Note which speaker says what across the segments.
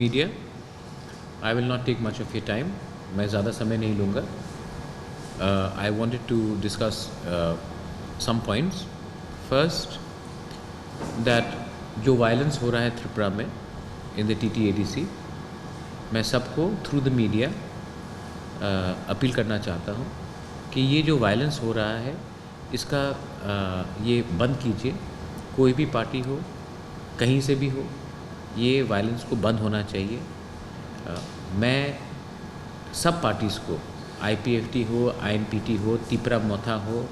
Speaker 1: Media, I will not take much of your time. मैं ज़्यादा समय नहीं लूँगा। I wanted to discuss some points. First, that जो वायलेंस हो रहा है त्रिपुरा में इन द TTADC, मैं सबको थ्रू द मीडिया अपील करना चाहता हूँ कि ये जो वायलेंस हो रहा है इसका ये बंद कीजिए। कोई भी पार्टी हो, कहीं से भी हो, ये वायलेंस को बंद होना चाहिए। मैं सब पार्टीज़ को, IPFT हो, INPT हो, तिपरा मोथा हो,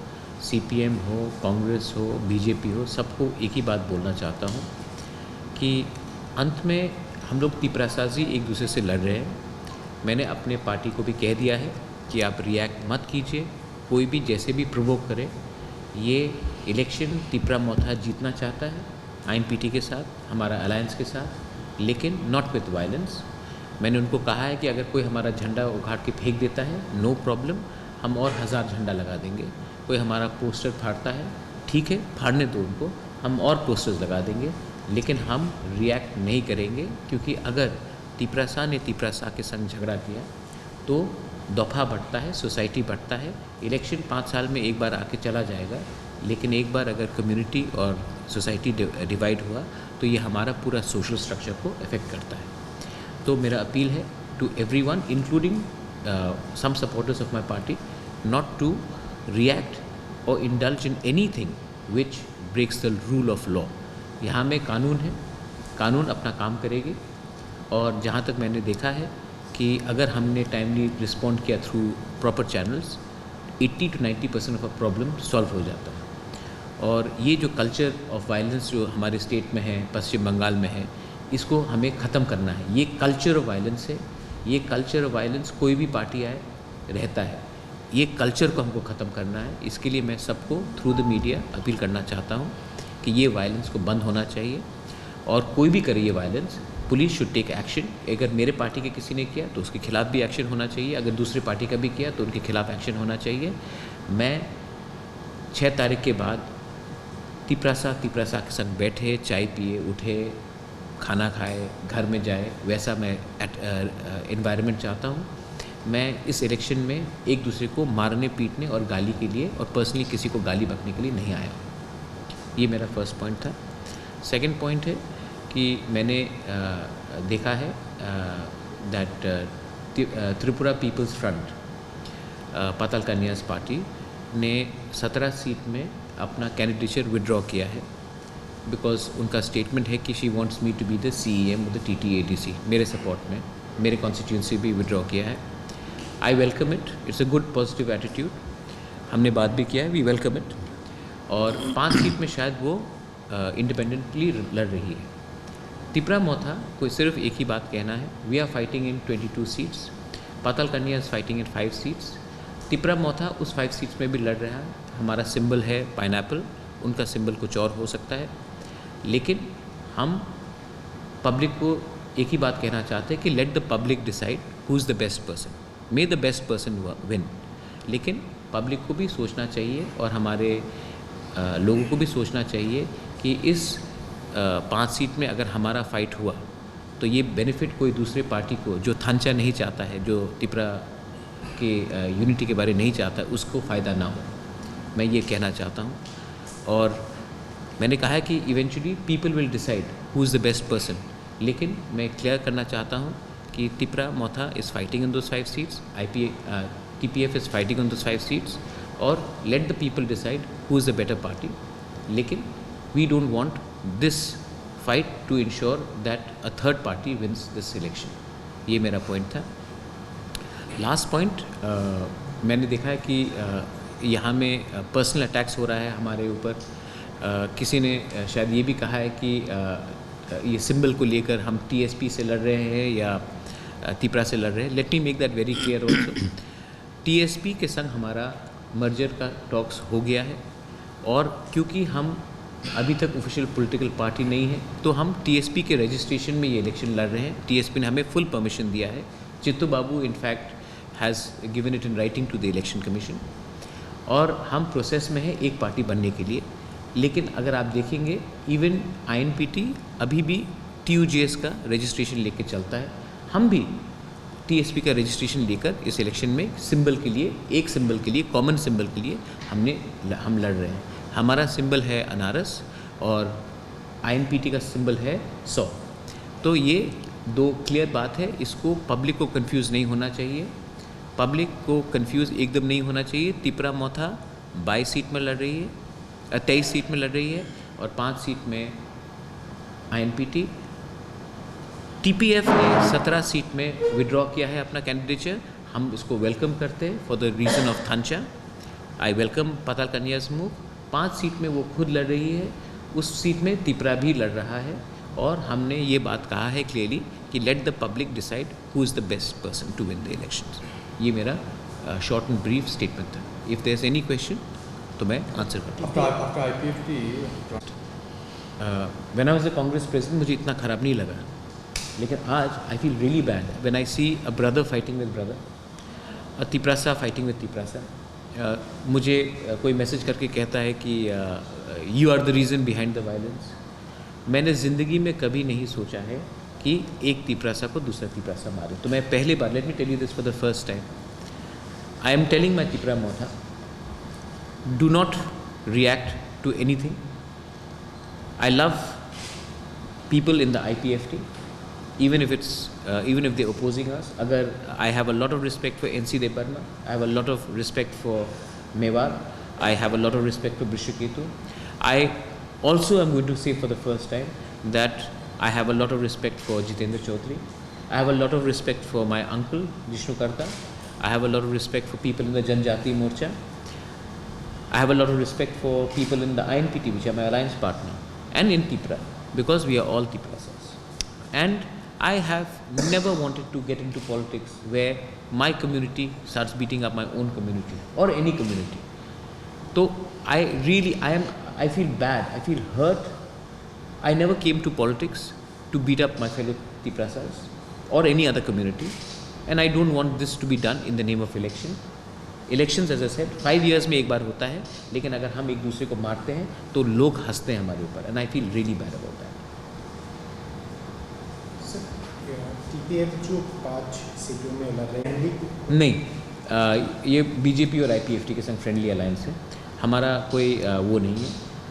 Speaker 1: CPM हो, कांग्रेस हो, BJP हो, सबको एक ही बात बोलना चाहता हूँ कि अंत में हम लोग तिपरासाजी एक दूसरे से लड़ रहे हैं। मैंने अपने पार्टी को भी कह दिया है कि आप रिएक्ट मत कीजिए, कोई भी जैसे भी प्रोवोक करे। ये इलेक्शन तिपरा मोथा जीतना चाहता है INPT के साथ, हमारा अलायंस के साथ, लेकिन नॉट विथ वायलेंस। मैंने उनको कहा है कि अगर कोई हमारा झंडा उखाड़ के फेंक देता है, नो प्रॉब्लम, हम और 1000 झंडा लगा देंगे। कोई हमारा पोस्टर फाड़ता है, ठीक है, फाड़ने दो उनको, हम और पोस्टर्स लगा देंगे, लेकिन हम रिएक्ट नहीं करेंगे। क्योंकि अगर तिपरासा ने तिपरासा के संग झगड़ा किया तो दफ़ा बढ़ता है, सोसाइटी बढ़ता है। इलेक्शन 5 साल में एक बार आके चला जाएगा, लेकिन एक बार अगर कम्युनिटी और सोसाइटी डिवाइड हुआ तो ये हमारा पूरा सोशल स्ट्रक्चर को अफेक्ट करता है। तो मेरा अपील है to everyone, including some supporters of my party, not to react और indulge in anything which breaks the rule of law. यहाँ में कानून है, कानून अपना काम करेगी। और जहाँ तक मैंने देखा है कि अगर हमने टाइमली रिस्पॉन्ड किया through proper channels, 80 to 90% of a problem solve हो जाता है। और ये जो कल्चर ऑफ वायलेंस जो हमारे स्टेट में है, पश्चिम बंगाल में है, इसको हमें ख़त्म करना है। ये कल्चर ऑफ वायलेंस है, ये कल्चर ऑफ वायलेंस कोई भी पार्टी आए रहता है। ये कल्चर को हमको ख़त्म करना है। इसके लिए मैं सबको थ्रू द मीडिया अपील करना चाहता हूँ कि ये वायलेंस को बंद होना चाहिए। और कोई भी करे ये violence, police should take action. अगर मेरे पार्टी के किसी ने किया तो उसके खिलाफ भी एक्शन होना चाहिए, अगर दूसरे पार्टी का भी किया तो उनके खिलाफ एक्शन होना चाहिए। मैं 6 तारीख के बाद तिपरासा के संग बैठे, चाय पिए, उठे, खाना खाए, घर में जाए, वैसा मैं एनवायरनमेंट चाहता हूँ। मैं इस इलेक्शन में एक दूसरे को मारने, पीटने और गाली के लिए और पर्सनली किसी को गाली बकने के लिए नहीं आया हूँ। ये मेरा फर्स्ट पॉइंट था। सेकंड पॉइंट है कि मैंने देखा है that Tripura people's front, Patal Kanya's party ने 17 सीट में अपना कैंडिडेचर विड्रॉ किया है, बिकॉज उनका स्टेटमेंट है कि she wants me to be the CEM of the TTADC। मेरे सपोर्ट में मेरे कॉन्स्टिट्यूंसी भी विड्रॉ किया है। I welcome it, it's a good positive attitude. हमने बात भी किया है, वी वेलकम इट। और 5 सीट में शायद वो इंडिपेंडेंटली लड़ रही है। तिपरा मोथा को सिर्फ एक ही बात कहना है, we are fighting in 22 seats, Patal Kanya is fighting in 5 seats. Tipra Motha उस 5 सीट्स में भी लड़ रहा है। हमारा सिंबल है पाइनएप्पल, उनका सिंबल कुछ और हो सकता है, लेकिन हम पब्लिक को एक ही बात कहना चाहते हैं कि let the public decide who is the best person, may the best person win. लेकिन पब्लिक को भी सोचना चाहिए और हमारे लोगों को भी सोचना चाहिए कि इस 5 सीट में अगर हमारा फाइट हुआ तो ये बेनिफिट कोई दूसरे पार्टी को, जो थांचा नहीं चाहता है, जो तिपरा के यूनिटी के बारे नहीं चाहता, उसको फ़ायदा ना हो। मैं ये कहना चाहता हूँ। और मैंने कहा है कि eventually people will decide who is the best person, लेकिन मैं क्लियर करना चाहता हूँ कि Tipra Motha is fighting in those 5 seats, TPF is fighting in those 5 seats, और let the people decide who is the better party. लेकिन we don't want this fight to ensure that a third party wins this election. ये मेरा point था। Last point, मैंने देखा है कि यहाँ में पर्सनल अटैक्स हो रहा है हमारे ऊपर। किसी ने शायद ये भी कहा है कि ये सिंबल को लेकर हम TSP से लड़ रहे हैं या तिपरा से लड़ रहे हैं। Let me make that very clear also. TSP के संग हमारा मर्जर का टॉक्स हो गया है, और क्योंकि हम अभी तक ऑफिशियल पॉलिटिकल पार्टी नहीं है तो हम TSP के रजिस्ट्रेशन में ये इलेक्शन लड़ रहे हैं। TSP ने हमें फुल परमिशन दिया है। Chittu Babu in fact has given it in writing to the election commission, और हम प्रोसेस में है एक पार्टी बनने के लिए। लेकिन अगर आप देखेंगे, इवन INPT अभी भी TUJS का रजिस्ट्रेशन लेके चलता है। हम भी TSP का रजिस्ट्रेशन लेकर इस इलेक्शन में सिंबल के लिए, एक सिंबल के लिए, कॉमन सिंबल के लिए हम लड़ रहे हैं। हमारा सिंबल है अनारस और IMPT का सिंबल है 100। तो ये दो क्लियर बात है, इसको पब्लिक को कंफ्यूज नहीं होना चाहिए, पब्लिक को कंफ्यूज एकदम नहीं होना चाहिए। तिपरा मोथा 22 सीट में लड़ रही है, 23 सीट में लड़ रही है और 5 सीट में IMPT। TPF ने 17 सीट में विड्रॉ किया है अपना कैंडिडेचर, हम इसको वेलकम करते हैं for the reason of Thansa. I welcome Patal Kanya's move. 5 seat में वो खुद लड़ रही है, उस सीट में तिपरा भी लड़ रहा है और हमने ये बात कहा है क्लियरली कि let the public decide who is the best person to win the elections. ये मेरा शॉर्ट एंड ब्रीफ स्टेटमेंट था। If there is any question तो मैं आंसर करता हूँ।
Speaker 2: After IPFT,
Speaker 1: when I was the Congress president मुझे इतना ख़राब नहीं लगा, लेकिन आज I feel really bad when I see a brother fighting with brother, a Tiprasa fighting with Tiprasa. मुझे कोई मैसेज करके कहता है कि you are the reason behind the violence. मैंने ज़िंदगी में कभी नहीं सोचा है कि एक तिपरासा को दूसरा तिपरासा मारे। तो मैं पहली बार, let me tell you this for the first time, I am telling my Tipra Motha, do not react to anything. I love people in the IPFT, even if they're opposing us. Agar I have a lot of respect for NC De Burma, I have a lot of respect for Mewar, I have a lot of respect for Brishaketu. I also am going to say for the first time that I have a lot of respect for Jitendra Chaudhary. I have a lot of respect for my uncle Jishnu Karta. I have a lot of respect for people in the Janjati Morcha. I have a lot of respect for people in the INPT, which are my alliance partner, and in Tipra, because we are all Tiprasas. And I have never wanted to get into politics where my community starts beating up my own community or any community. So I feel bad, I feel hurt. I never came to politics to beat up my fellow Tiprasas or any other community, and I don't want this to be done in the name of election. Elections, as I said, 5 years में एक बार होता है, लेकिन अगर हम एक दूसरे को मारते हैं तो लोग हंसते हैं हमारे ऊपर, and I feel really bad about that.
Speaker 2: Sir, TPF जो 5 सीटों में लड़ रहे हैं,
Speaker 1: नहीं, ये BJP और IPFT के संग फ्रेंडली अलायंस है, हमारा कोई वो नहीं है।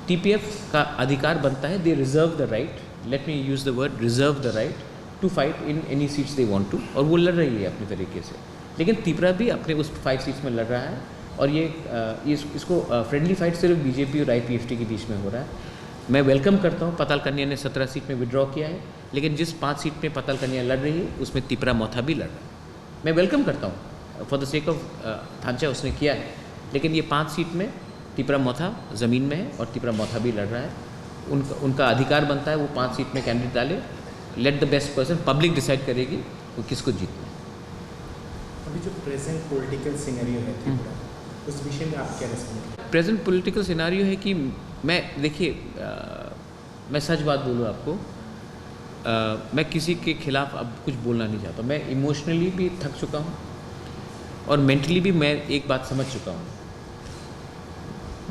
Speaker 1: TPF का अधिकार बनता है, they reserve the right, let me use the word reserve the right to fight in any seats they want to, और वो लड़ रही है अपने तरीके से। लेकिन तिपरा भी अपने उस 5 सीट्स में लड़ रहा है, और इसको फ्रेंडली फाइट सिर्फ BJP और IPFT के बीच में हो रहा है। मैं वेलकम करता हूँ, पाताल कन्या ने 17 सीट में विड्रॉ किया है, लेकिन जिस 5 सीट में पाताल कन्या लड़ रही है उसमें तिपरा मोथा भी लड़ रहा है। मैं वेलकम करता हूँ, फॉर द सेक ऑफ थांचा उसने किया है, लेकिन ये 5 सीट में तिपरा मोथा ज़मीन में है और तिपरा मोथा भी लड़ रहा है। उनका अधिकार बनता है वो 5 सीट में कैंडिडेट डाले, let the best person, public decide करेगी वो किसको जीतना है।
Speaker 2: अभी जो प्रेजेंट पॉलिटिकल सिनेरियो है त्रिपुरा, उस विषय में आप क्या समझते?
Speaker 1: प्रेजेंट पॉलिटिकल सिनेरियो है कि मैं, देखिए, मैं सच बात बोलूँ आपको, मैं किसी के खिलाफ अब कुछ बोलना नहीं चाहता। मैं इमोशनली भी थक चुका हूँ और मेंटली भी मैं एक बात समझ चुका हूँ।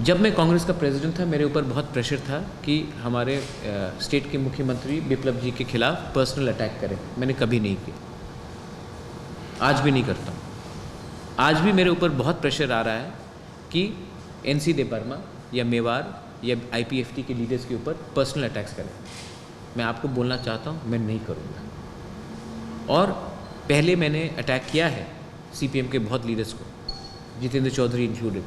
Speaker 1: जब मैं कांग्रेस का प्रेसिडेंट था, मेरे ऊपर बहुत प्रेशर था कि हमारे स्टेट के मुख्यमंत्री बिप्लब जी के खिलाफ पर्सनल अटैक करें। मैंने कभी नहीं किया, आज भी नहीं करता हूँ। आज भी मेरे ऊपर बहुत प्रेशर आ रहा है कि NC De Burma या मेवार या IPFT के लीडर्स के ऊपर पर्सनल अटैक्स करें। मैं आपको बोलना चाहता हूँ, मैं नहीं करूँगा। और पहले मैंने अटैक किया है CPM के बहुत लीडर्स को, जितेंद्र चौधरी इंक्लूडेड,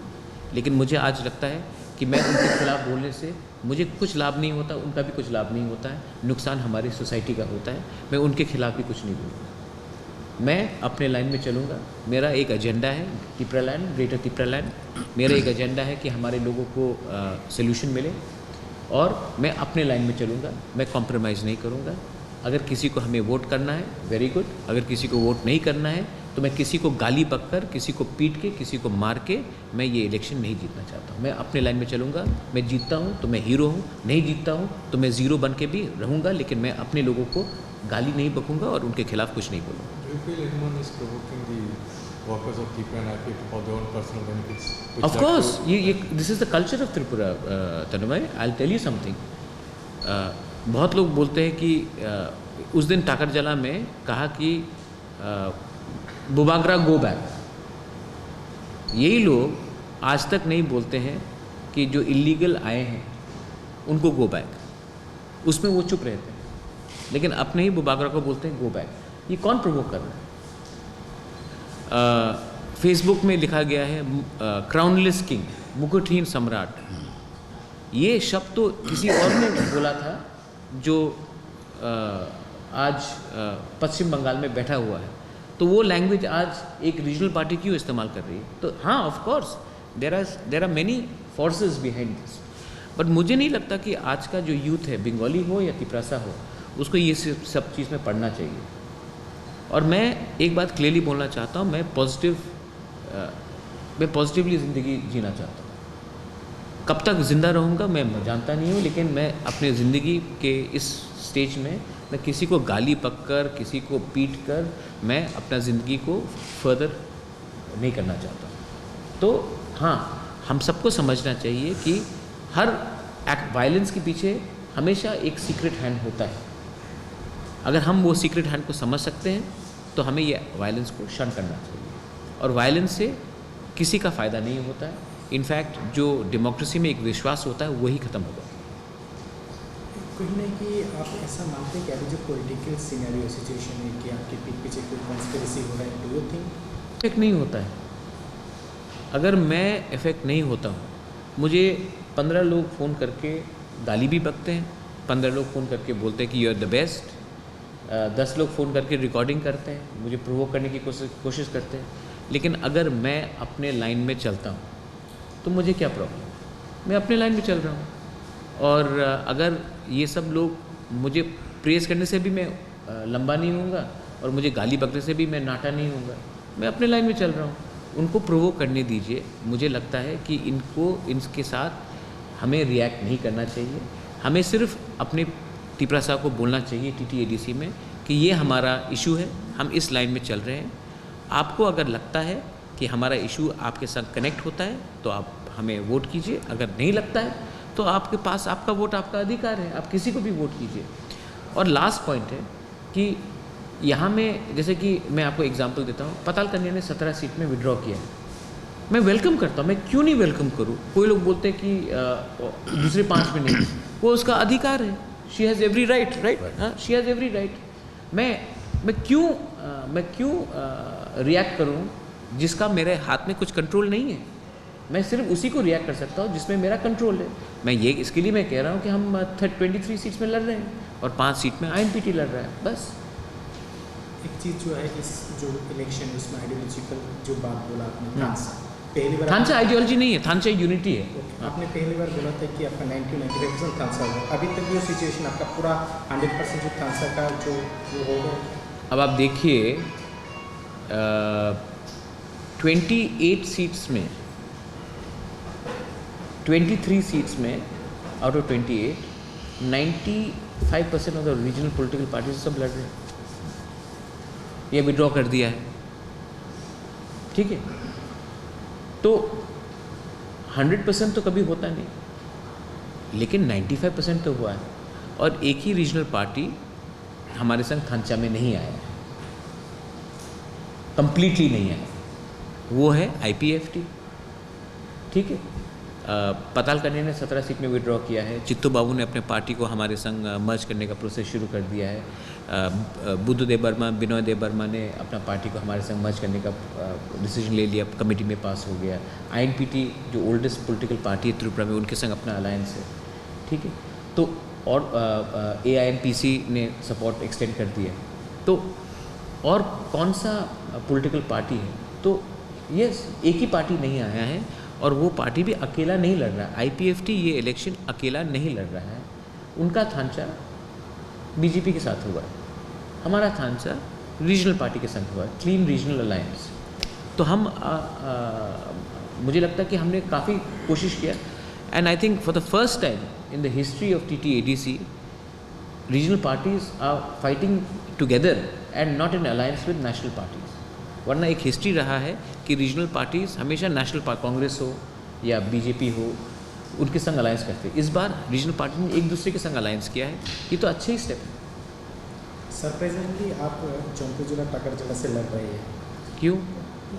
Speaker 1: लेकिन मुझे आज लगता है कि मैं उनके खिलाफ बोलने से मुझे कुछ लाभ नहीं होता, उनका भी कुछ लाभ नहीं होता है, नुकसान हमारी सोसाइटी का होता है। मैं उनके खिलाफ भी कुछ नहीं बोलूँगा, मैं अपने लाइन में चलूँगा। मेरा एक एजेंडा है Tipra land, greater Tipra land. मेरा एक एजेंडा है कि हमारे लोगों को सोल्यूशन मिले, और मैं अपने लाइन में चलूँगा, मैं कॉम्प्रोमाइज़ नहीं करूँगा। अगर किसी को हमें वोट करना है, वेरी गुड। अगर किसी को वोट नहीं करना है तो मैं किसी को गाली बककर, किसी को पीट के, किसी को मार के मैं ये इलेक्शन नहीं जीतना चाहता हूँ। मैं अपने लाइन में चलूँगा। मैं जीतता हूँ तो मैं हीरो हूँ, नहीं जीतता हूँ तो मैं ज़ीरो बन के भी रहूँगा, लेकिन मैं अपने लोगों को गाली नहीं बकूँगा और उनके खिलाफ कुछ नहीं बोलूँगा।
Speaker 3: Do you feel anyone is provoking the workers of Tripura and IPFT for their own personal benefits?
Speaker 1: Of course, this is the culture of Tripura, Tanumay. I'll tell you something. बहुत लोग बोलते हैं कि उस दिन टाकरजला में कहा कि बुबागरा गो बैक। यही लोग आज तक नहीं बोलते हैं कि जो इलीगल आए हैं उनको गो बैक, उसमें वो चुप रहते हैं, लेकिन अपने ही बुबागरा को बोलते हैं गो बैक। ये कौन प्रोवोक कर रहा है? फेसबुक में लिखा गया है क्राउनलेस किंग, मुकुटहीन सम्राट। ये शब्द तो किसी और ने बोला था जो आज पश्चिम बंगाल में बैठा हुआ है, तो वो लैंग्वेज आज एक रीजनल पार्टी क्यों इस्तेमाल कर रही है? तो हाँ, of course there are many forces behind this, but मुझे नहीं लगता कि आज का जो यूथ है, बंगाली हो या तिपरासा हो, उसको ये सब चीज़ में पढ़ना चाहिए। और मैं एक बात क्लियरली बोलना चाहता हूँ, मैं पॉजिटिवली ज़िंदगी जीना चाहता हूँ। कब तक ज़िंदा रहूँगा मैं जानता नहीं हूँ, लेकिन मैं अपने ज़िंदगी के इस स्टेज में मैं किसी को गाली पककर, किसी को पीट कर मैं अपना ज़िंदगी को फर्दर नहीं करना चाहता। तो हाँ, हम सबको समझना चाहिए कि हर एक्ट वायलेंस के पीछे हमेशा एक सीक्रेट हैंड होता है। अगर हम वो सीक्रेट हैंड को समझ सकते हैं तो हमें ये वायलेंस को शन करना चाहिए। और वायलेंस से किसी का फ़ायदा नहीं होता है। इनफैक्ट जो डेमोक्रेसी में एक विश्वास होता है वही ख़त्म होगा।
Speaker 2: कहीं ना कि आप ऐसा मानते हैं कि अभी जो पॉलिटिकल सिनेरियो सिचुएशन है कि आपके पीठ पीछे कोई कॉन्स्पिरेसी हो रहा है, डू यू थिंक?
Speaker 1: इफेक्ट नहीं होता है। अगर मैं इफेक्ट नहीं होता हूँ, मुझे 15 लोग फ़ोन करके गाली भी बकते हैं, 15 लोग फ़ोन करके बोलते हैं कि यू आर द बेस्ट, 10 लोग फ़ोन करके रिकॉर्डिंग करते हैं, मुझे प्रोवोक करने की कोशिश करते हैं। लेकिन अगर मैं अपने लाइन में चलता हूँ तो मुझे क्या प्रॉब्लम? मैं अपने लाइन में चल रहा हूँ। और अगर ये सब लोग मुझे प्रेज़ करने से भी मैं लंबा नहीं होऊंगा और मुझे गाली बकने से भी मैं नाटा नहीं होऊंगा, मैं अपने लाइन में चल रहा हूँ। उनको प्रोवोक करने दीजिए। मुझे लगता है कि इनके साथ हमें रिएक्ट नहीं करना चाहिए। हमें सिर्फ अपने तिपरासा को बोलना चाहिए TTADC में कि ये हमारा इशू है, हम इस लाइन में चल रहे हैं। आपको अगर लगता है कि हमारा इशू आपके साथ कनेक्ट होता है तो आप हमें वोट कीजिए, अगर नहीं लगता है तो आपके पास आपका वोट, आपका अधिकार है, आप किसी को भी वोट कीजिए। और लास्ट पॉइंट है कि यहाँ में, जैसे कि मैं आपको एग्जांपल देता हूँ, पताल कन्या ने 17 सीट में विड्रॉ किया है। मैं वेलकम करता हूँ, मैं क्यों नहीं वेलकम करूँ? कोई लोग बोलते हैं कि दूसरे 5 में नहीं, वो उसका अधिकार है, शी हैज़ एवरी राइट, हाँ, शी हैज़ एवरी राइट। मैं क्यों रिएक्ट करूँ जिसका मेरे हाथ में कुछ कंट्रोल नहीं है? मैं सिर्फ उसी को रिएक्ट कर सकता हूँ जिसमें मेरा कंट्रोल है। मैं ये इसके लिए मैं कह रहा हूँ कि हम 23 सीट्स में लड़ रहे हैं और 5 सीट में INPT लड़ रहा है, बस।
Speaker 2: एक चीज़ जो है, इस जो इलेक्शन उसमें आइडियोलॉजिकल जो बात बोला आपने,
Speaker 1: हाँ।
Speaker 2: पहली बार
Speaker 1: थानसा आइडियोलॉजी नहीं है, थानसा यूनिटी है।
Speaker 2: आपने पहली बार बोला था कि आपका 90-95% थानसा होगा। अभी तक जो सिचुएशन आपका पूरा 100% जो थानसा का जो हो गया।
Speaker 1: अब आप देखिए 28 सीट्स में 23 सीट्स में out of 28 95% of the regional political parties सब लड़ रहे हैं। ये विड्रॉ कर दिया है, ठीक है। तो 100% तो कभी होता नहीं, लेकिन 95% तो हुआ है। और एक ही रीजनल पार्टी हमारे संग थानचा में नहीं आया है, कंप्लीटली नहीं आया, वो है IPFT, ठीक है। पताल कन्या ने 17 सीट में विड्रॉ किया है। चित्तू बाबू ने अपने पार्टी को हमारे संग मर्ज करने का प्रोसेस शुरू कर दिया है। बुद्ध देव वर्मा, बिनोय देव वर्मा ने अपना पार्टी को हमारे संग मर्ज करने का डिसीजन ले लिया, कमेटी में पास हो गया। INPT जो ओल्डेस्ट पॉलिटिकल पार्टी है त्रिपुरा में, उनके संग अपना अलायंस है, ठीक है। तो और AIMPC ने सपोर्ट एक्सटेंड कर दिया। तो और कौन सा पॉलिटिकल पार्टी है? तो यस, एक ही पार्टी नहीं आया है और वो पार्टी भी अकेला नहीं लड़ रहा है। IPFT ये इलेक्शन अकेला नहीं लड़ रहा है, उनका थानचा BJP के साथ हुआ है, हमारा थानचा रीजनल पार्टी के साथ हुआ है, क्लीन रीजनल अलायंस। तो हम मुझे लगता है कि हमने काफ़ी कोशिश किया। And I think for the first time in the history of TTADC regional parties are fighting together and not in alliance with national parties. वरना एक हिस्ट्री रहा है कि रीजनल पार्टीज़ हमेशा नेशनल कांग्रेस हो या BJP हो उनके संग अलायंस करते। इस बार रीजनल पार्टी ने एक दूसरे के संग अलायंस किया है, ये तो अच्छा ही स्टेप है।
Speaker 2: सरप्राइजिंगली आप जौनपुर जिला टाकर जिला से लड़ रहे हैं,
Speaker 1: क्यों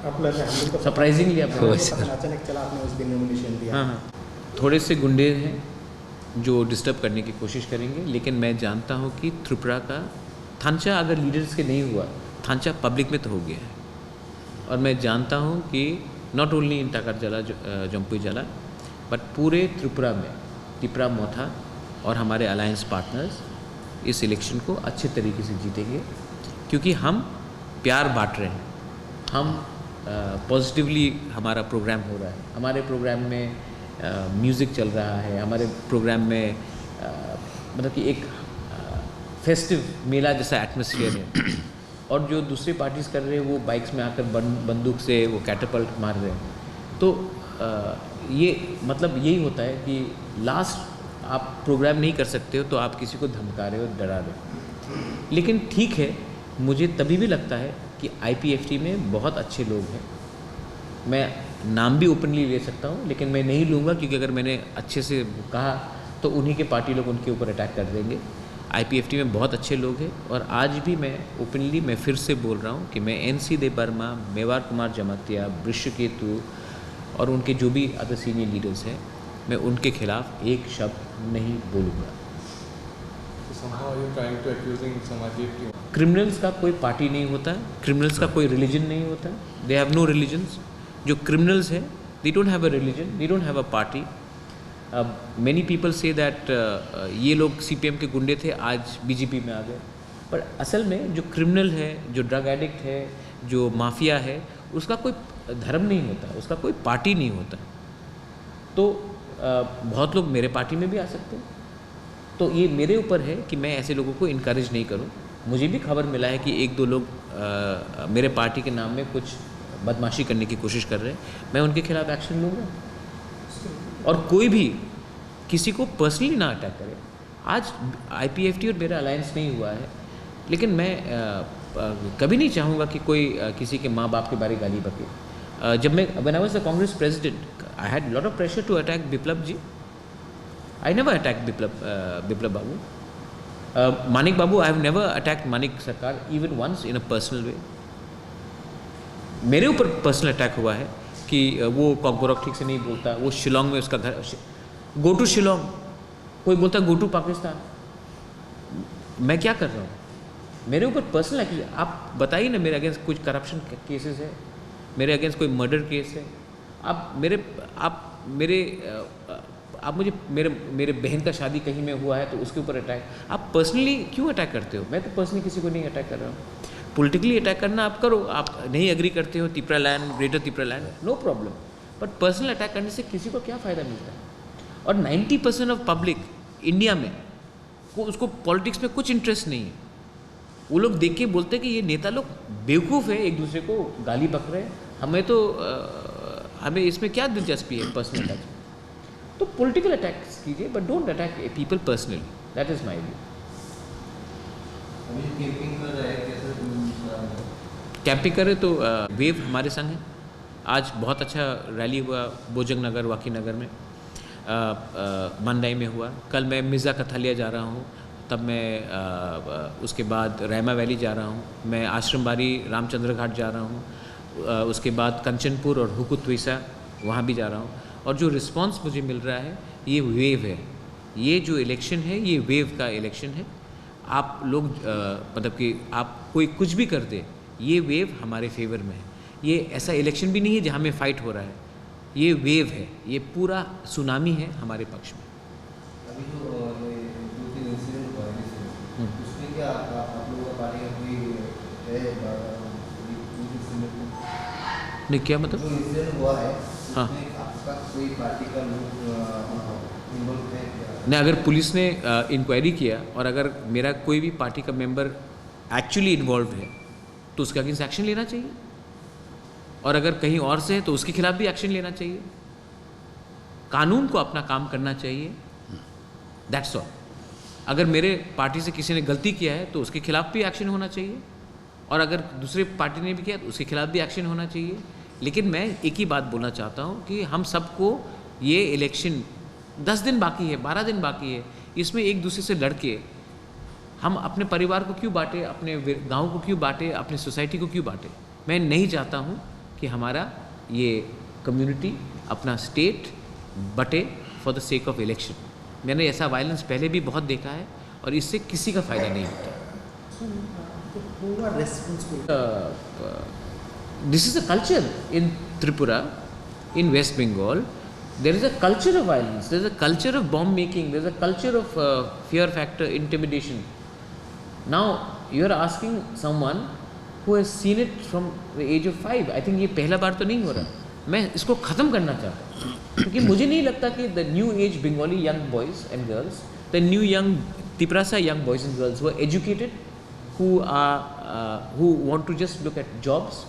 Speaker 2: आप लड़ रहे हैं, हम लोग को
Speaker 1: सरप्राइजिंगली आप
Speaker 2: हम लोग को पता अचानक चला आपने उस दिन नॉमिनेशन दिया।
Speaker 1: हाँ हाँ, थोड़े से गुंडे हैं जो डिस्टर्ब करने की कोशिश करेंगे, लेकिन मैं जानता हूँ कि त्रिपुरा का थांचा अगर लीडर्स के नहीं हुआ, थांचा पब्लिक में तो हो गया है। और मैं जानता हूँ कि नॉट ओनली इन टाकर जला जम्पुई जला बट पूरे त्रिपुरा में त्रिपुरा मोथा और हमारे अलायंस पार्टनर्स इस इलेक्शन को अच्छे तरीके से जीतेंगे, क्योंकि हम प्यार बांट रहे हैं, हम पॉजिटिवली हमारा प्रोग्राम हो रहा है, हमारे प्रोग्राम में म्यूज़िक चल रहा है, हमारे प्रोग्राम में मतलब कि एक फेस्टिव मेला जैसा एटमॉस्फेयर है। और जो दूसरी पार्टीज़ कर रहे हैं वो बाइक्स में आकर बंदूक से वो कैटapult मार रहे हैं। तो ये मतलब यही होता है कि लास्ट आप प्रोग्राम नहीं कर सकते हो तो आप किसी को धमका रहे हो, डरा रहे हो। लेकिन ठीक है, मुझे तभी भी लगता है कि IPFT में बहुत अच्छे लोग हैं। मैं नाम भी ओपनली ले सकता हूँ, लेकिन मैं नहीं लूँगा, क्योंकि अगर मैंने अच्छे से कहा तो उन्हीं के पार्टी लोग उनके ऊपर अटैक कर देंगे। IPFT में बहुत अच्छे लोग हैं, और आज भी मैं ओपनली मैं फिर से बोल रहा हूँ कि मैं NC देबबर्मा, मेवार कुमार जमातिया, वृषकेतु और उनके जो भी अदर सीनियर लीडर्स हैं, मैं उनके खिलाफ एक शब्द नहीं बोलूँगा।
Speaker 3: So somehow you're trying to accusing some IPFT.
Speaker 1: Criminals का कोई पार्टी नहीं होता है, क्रिमिनल्स का कोई रिलीजन नहीं होता है, दे हैव नो रिलीजन्स। जो क्रिमिनल्स हैं they don't have a religion, they don't have a party. Many people say that ये लोग CPM के गुंडे थे, आज BJP में आ गए, पर असल में जो क्रिमिनल है, जो ड्रग एडिक्ट है, जो माफिया है, उसका कोई धर्म नहीं होता, उसका कोई पार्टी नहीं होता। तो बहुत लोग मेरे पार्टी में भी आ सकते हैं, तो ये मेरे ऊपर है कि मैं ऐसे लोगों को इनकरेज नहीं करूं। मुझे भी खबर मिला है कि एक दो लोग मेरे पार्टी के नाम में कुछ बदमाशी करने की कोशिश कर रहे हैं, मैं उनके खिलाफ एक्शन लूँगा। और कोई भी किसी को पर्सनली ना अटैक करे। आज IPFT और मेरा अलायंस नहीं हुआ है, लेकिन मैं कभी नहीं चाहूँगा कि कोई किसी के माँ बाप के बारे गाली बके। जब मैं when I was the Congress president, I had lot of pressure to attack Biplab ji. I never attacked Biplab Babu. Manik Babu, I have never attacked Manik Sarkar even once in a personal way. मेरे ऊपर personal attack हुआ है कि वो कॉकबोरॉक ठीक से नहीं बोलता, वो शिलोंग में उसका घर, गो टू शिलोंग, कोई बोलता गो टू पाकिस्तान। मैं क्या कर रहा हूँ? मेरे ऊपर पर्सनल, आप बताइए ना, मेरे अगेंस्ट कुछ करप्शन केसेस है, मेरे अगेंस्ट कोई मर्डर केस है, आप मुझे मेरे बहन का शादी कहीं में हुआ है तो उसके ऊपर अटैक, आप पर्सनली क्यों अटैक करते हो? मैं तो पर्सनली किसी को नहीं अटैक कर रहा हूँ। पॉलिटिकली अटैक करना आप करो, आप नहीं एग्री करते हो Tripura land, greater Tripura land, no problem, but personal attack करने से किसी को क्या फ़ायदा मिलता है? और 90% ऑफ पब्लिक इंडिया में को उसको पॉलिटिक्स में कुछ इंटरेस्ट नहीं है। वो लोग देख के बोलते हैं कि ये नेता लोग बेवकूफ़ है, एक दूसरे को गाली बक रहे हैं, हमें इसमें क्या दिलचस्पी है पर्सनल अटैक। तो पॉलिटिकल अटैक्स कीजिए, but don't attack people personally, that is my view. Camping करे तो वेव हमारे संग है। आज बहुत अच्छा रैली हुआ बोजंग नगर, वाकी नगर में, मंडाई में हुआ। कल मैं मिर्ज़ा कथालिया जा रहा हूँ, तब मैं उसके बाद रैमा वैली जा रहा हूँ, मैं आश्रमबाड़ी रामचंद्र घाट जा रहा हूँ, उसके बाद कंचनपुर और हुकुतवीसा वहाँ भी जा रहा हूँ। और जो रिस्पांस मुझे मिल रहा है ये वेव है, ये जो इलेक्शन है ये वेव का इलेक्शन है। आप लोग मतलब कि आप कोई कुछ भी कर दे, ये वेव हमारे फेवर में है। ये ऐसा इलेक्शन भी नहीं है जहाँ में फाइट हो रहा है, ये वेव है, ये पूरा सुनामी है हमारे पक्ष में।
Speaker 4: अभी जो 2-3 इंसिडेंट हुआ है उसमें क्या आप लोगों का पार्टी का कोई है?
Speaker 1: नहीं, क्या मतलब?
Speaker 4: जो इंसिडेंट हुआ है
Speaker 1: हाँ,
Speaker 4: उसमें आपका कोई पार्टी का लोग इन्वॉल्व है क्या?
Speaker 1: नहीं, अगर पुलिस ने इंक्वायरी किया और अगर मेरा कोई भी पार्टी का मेंबर एक्चुअली इन्वॉल्व है तो उसके अगेंस्ट एक्शन लेना चाहिए, और अगर कहीं और से है तो उसके खिलाफ भी एक्शन लेना चाहिए। कानून को अपना काम करना चाहिए, दैट्स ऑल। अगर मेरे पार्टी से किसी ने गलती किया है तो उसके खिलाफ भी एक्शन होना चाहिए, और अगर दूसरे पार्टी ने भी किया तो उसके खिलाफ भी एक्शन होना चाहिए। लेकिन मैं एक ही बात बोलना चाहता हूँ कि हम सबको ये इलेक्शन 10 दिन बाकी है, 12 दिन बाकी है, इसमें एक दूसरे से लड़के हम अपने परिवार को क्यों बांटे, अपने गांव को क्यों बांटे, अपनी सोसाइटी को क्यों बांटे? मैं नहीं चाहता हूं कि हमारा ये कम्युनिटी, अपना स्टेट बटे for the sake of election. मैंने ऐसा वायलेंस पहले भी बहुत देखा है और इससे किसी का फ़ायदा नहीं होता।
Speaker 2: who are responsible?
Speaker 1: This is a culture in Tripura, in West Bengal. There is a culture of violence, there is a culture of bomb making, there is a culture of fear factor, intimidation. Now you are asking someone who has seen it from the age of 5. I think ये पहला बार तो नहीं हो रहा, मैं इसको ख़त्म करना चाहता हूँ क्योंकि मुझे नहीं लगता कि the new age Bengali young boys and girls, the new young Tiprasa young boys and girls who are educated, who want to just look at jobs,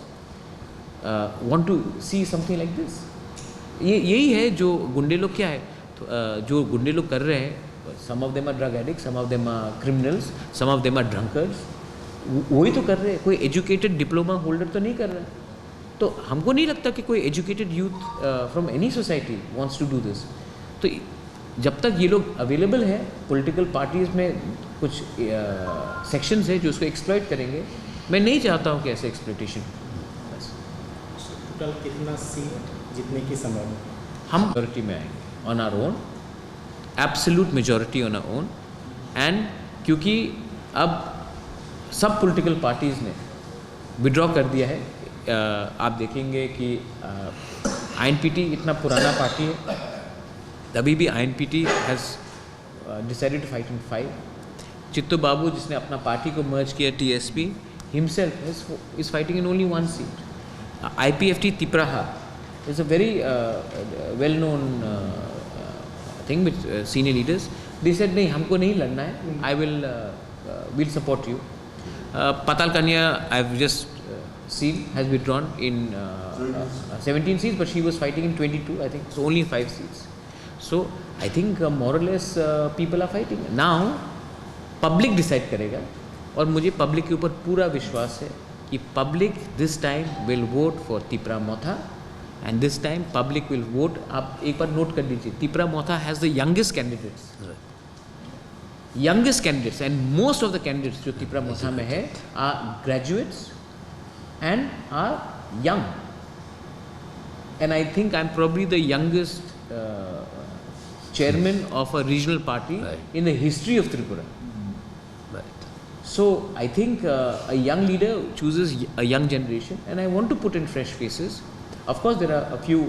Speaker 1: want to see something like this. ये यही है जो गुंडे लोग क्या है, तो, जो गुंडे लोग कर रहे हैं, some of them are drug addicts, some of them are criminals, some of them are drunkards, वही तो कर रहे हैं, कोई एजुकेटेड डिप्लोमा होल्डर तो नहीं कर रहा है। तो हमको नहीं लगता कि कोई educated youth from any society wants to do this. तो जब तक ये लोग अवेलेबल हैं, पॉलिटिकल पार्टीज़ में कुछ सेक्शंस है जो उसको एक्सप्लॉइट करेंगे, मैं नहीं चाहता हूँ कि ऐसे एक्सप्लॉइटेशन।
Speaker 2: टोटल कितना सीट जीतने की संभावना?
Speaker 1: हम मेजॉरिटी में आएंगे on our own, absolute majority on our own. And क्योंकि अब सब पॉलिटिकल पार्टीज़ ने विड्रॉ कर दिया है, आप देखेंगे कि आईएनपीटी इतना पुराना पार्टी है, तभी भी INPT has decided to fight in 5। Chittu Babu जिसने अपना पार्टी को मर्ज किया, TSP himself is fighting in only 1 seat. IPFT Tipraha is a very well-known thing with senior leaders. They said नहीं, हमको नहीं लड़ना है, I will support you. Patal Kanya, I've just seen, has withdrawn in 17 seats, but she was fighting in 22, I think, so only 5 seats. So I think more or less people are fighting. Now public decide करेगा, और मुझे public के ऊपर पूरा विश्वास है कि public this time will vote for Tipra Motha, and this time public will vote. आप एक बार नोट कर लीजिए, Tipra Motha has the youngest candidates, youngest candidates, and most of the candidates जो Tipra Motha में है are graduates and are young, and I think I'm probably the youngest chairman of a regional party in the history of Tripura. So I think a young leader chooses a young generation, and I want to put in fresh faces. Of course, there are a few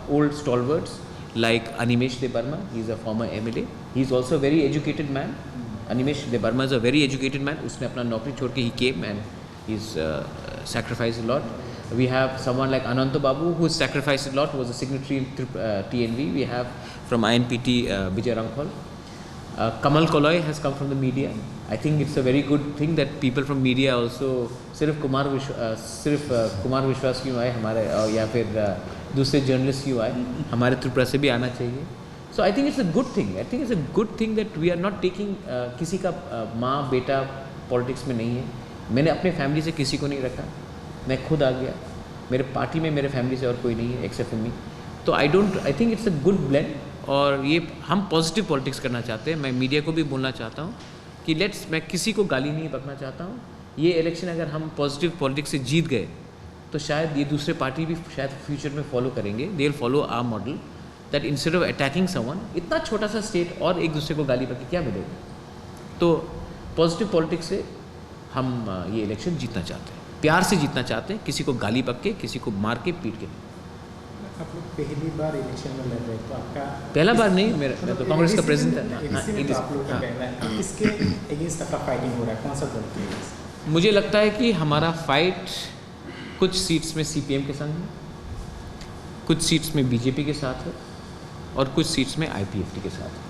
Speaker 1: old stalwarts like Animesh Debarma. He's a former MLA. He's also a very educated man. Animesh Debarma is a very educated man. उसने अपना नौकरी छोड़ के he came and he's sacrificed a lot. We have someone like Ananto Babu who sacrificed a lot, was a signatory in TNV. We have from INPT Vijay Rangkhol. Kamal Koloy has come from the media. I think it's a very good thing that people from media also, सिर्फ कुमार विश्वास क्यों आए हमारे, या फिर दूसरे journalist क्यों आए, हमारे त्रिपुरा से भी आना चाहिए। So I think it's a good thing. I think it's a good thing that we are not taking किसी का माँ बेटा पॉलिटिक्स में नहीं है। मैंने अपने फैमिली से किसी को नहीं रखा, मैं खुद आ गया, मेरे पार्टी में मेरे फैमिली से और कोई नहीं है एक्सेप्ट मी। तो I think it's a good blend, और ये हम पॉजिटिव पॉलिटिक्स करना चाहते हैं। मैं मीडिया को भी बोलना चाहता हूँ कि मैं किसी को गाली नहीं बकना चाहता हूँ। ये इलेक्शन अगर हम पॉजिटिव पॉलिटिक्स से जीत गए तो शायद ये दूसरे पार्टी भी शायद फ्यूचर में फॉलो करेंगे। They will follow our model that instead of attacking someone, इतना छोटा सा स्टेट और एक दूसरे को गाली बक क्या मिलेगा। तो पॉजिटिव पॉलिटिक्स से हम ये इलेक्शन जीतना चाहते हैं, प्यार से जीतना चाहते हैं, किसी को गाली बक के, किसी को मार के, पीट के।
Speaker 2: आप लोग पहली बार इलेक्शन में लड़ रहे हैं, तो आपका
Speaker 1: पहला बार नहीं, मैं तो कांग्रेस का प्रेसिडेंट था।
Speaker 2: आप लोगों का पहला है, किसके अगेंस्ट आपका फाइटिंग हो रहा है, कौन सा दल के अगेंस्ट?
Speaker 1: मुझे लगता है कि हमारा फाइट कुछ सीट्स में CPM के संग है, कुछ सीट्स में BJP के साथ है, और कुछ सीट्स में IPFT के साथ है।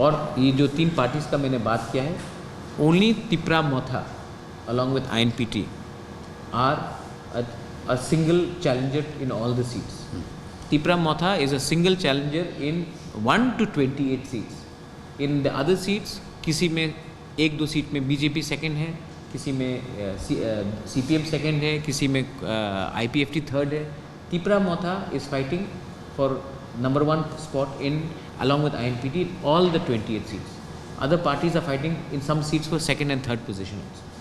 Speaker 1: और ये जो 3 पार्टीज़ का मैंने बात किया है, only Tipra Motha along with INPT are a single challenger in all the seats. Tipra Motha is a single challenger in 1 to 28 seats. In the other seats, किसी में 1-2 सीट में BJP सेकंड है, किसी में CPM सेकंड है, किसी में IPFT third है। Tipra Motha is fighting for number one spot in along with INPT all the 28 seats. Other parties are fighting in some seats for second and third position also.